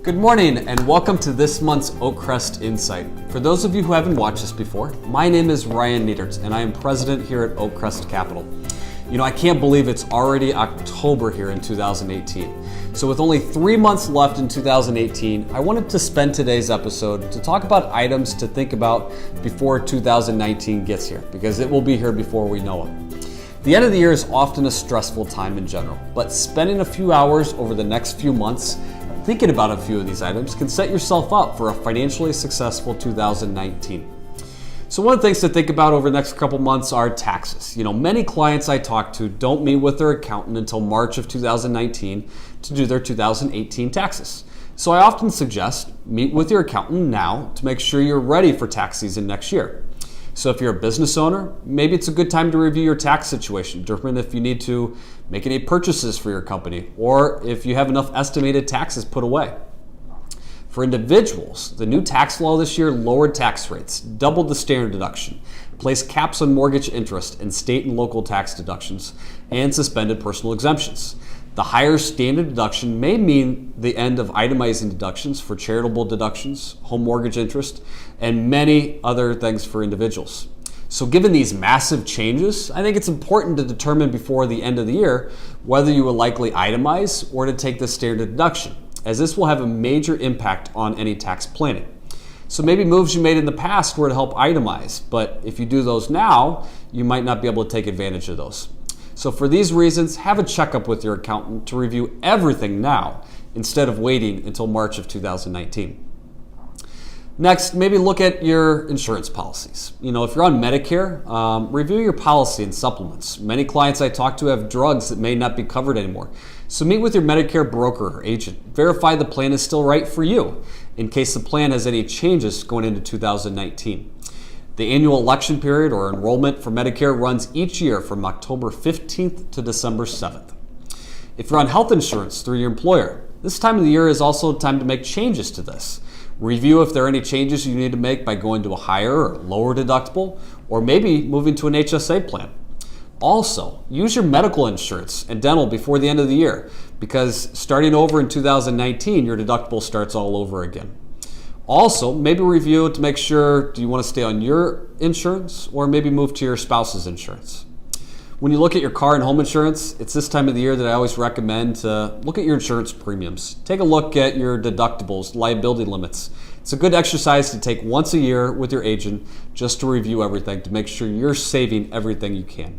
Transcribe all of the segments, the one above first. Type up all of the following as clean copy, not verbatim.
Good morning and welcome to this month's OakCrest Insight. For those of you who haven't watched this before, my name is Ryan Niedertz and I am president here at OakCrest Capital. I can't believe it's already October here in 2018. So with only 3 months left in 2018, I wanted to spend today's episode to talk about items to think about before 2019 gets here, because it will be here before we know it. The end of the year is often a stressful time in general, but spending a few hours over the next few months thinking about a few of these items can set yourself up for a financially successful 2019. So one of the things to think about over the next couple months are taxes. Many clients I talk to don't meet with their accountant until March of 2019 to do their 2018 taxes. So I often suggest meet with your accountant now to make sure you're ready for tax season next year. So if you're a business owner, maybe it's a good time to review your tax situation, determine if you need to make any purchases for your company, or if you have enough estimated taxes put away. For individuals, the new tax law this year lowered tax rates, doubled the standard deduction, placed caps on mortgage interest and state and local tax deductions, and suspended personal exemptions. The higher standard deduction may mean the end of itemizing deductions for charitable deductions, home mortgage interest, and many other things for individuals. So given these massive changes, I think it's important to determine before the end of the year whether you will likely itemize or to take the standard deduction, as this will have a major impact on any tax planning. So maybe moves you made in the past were to help itemize, but if you do those now, you might not be able to take advantage of those. So for these reasons, have a checkup with your accountant to review everything now instead of waiting until March of 2019. Next, maybe look at your insurance policies. If you're on Medicare, review your policy and supplements. Many clients I talk to have drugs that may not be covered anymore. So meet with your Medicare broker or agent. Verify the plan is still right for you in case the plan has any changes going into 2019. The annual election period or enrollment for Medicare runs each year from October 15th to December 7th. If you're on health insurance through your employer, this time of the year is also time to make changes to this. Review if there are any changes you need to make by going to a higher or lower deductible, or maybe moving to an HSA plan. Also, use your medical insurance and dental before the end of the year, because starting over in 2019, your deductible starts all over again. Also, maybe review to make sure, do you want to stay on your insurance or maybe move to your spouse's insurance? When you look at your car and home insurance, it's this time of the year that I always recommend to look at your insurance premiums. Take a look at your deductibles, liability limits. It's a good exercise to take once a year with your agent just to review everything to make sure you're saving everything you can.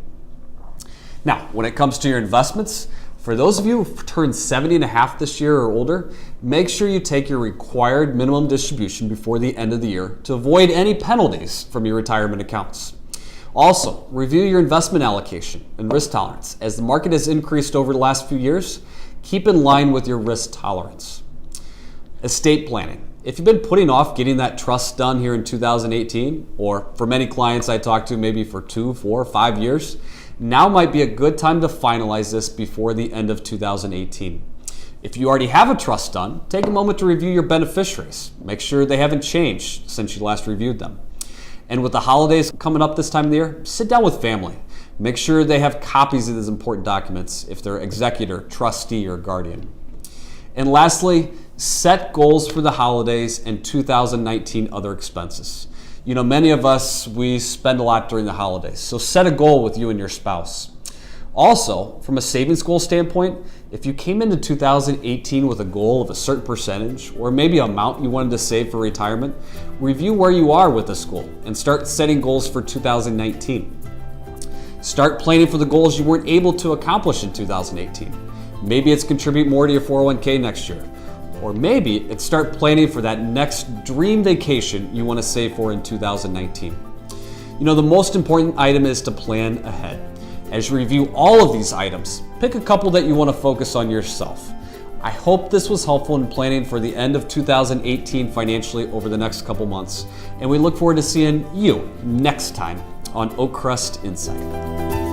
Now, when it comes to your investments, for those of you who've turned 70 and a half this year or older, make sure you take your required minimum distribution before the end of the year to avoid any penalties from your retirement accounts. Also, review your investment allocation and risk tolerance. As the market has increased over the last few years, keep in line with your risk tolerance. Estate planning. If you've been putting off getting that trust done here in 2018, or for many clients I talk to maybe for 2, 4, 5 years, now might be a good time to finalize this before the end of 2018. If you already have a trust done, take a moment to review your beneficiaries. Make sure they haven't changed since you last reviewed them. And with the holidays coming up this time of the year, sit down with family. Make sure they have copies of these important documents if they're executor, trustee, or guardian. And lastly, set goals for the holidays and 2019 other expenses. Many of us, we spend a lot during the holidays, so set a goal with you and your spouse. Also, from a savings goal standpoint, if you came into 2018 with a goal of a certain percentage or maybe amount you wanted to save for retirement, review where you are with this goal and start setting goals for 2019. Start planning for the goals you weren't able to accomplish in 2018. Maybe it's contribute more to your 401k next year. Or maybe it's start planning for that next dream vacation you want to save for in 2019. The most important item is to plan ahead. As you review all of these items, pick a couple that you want to focus on yourself. I hope this was helpful in planning for the end of 2018 financially over the next couple months, and we look forward to seeing you next time on OakCrest Insight.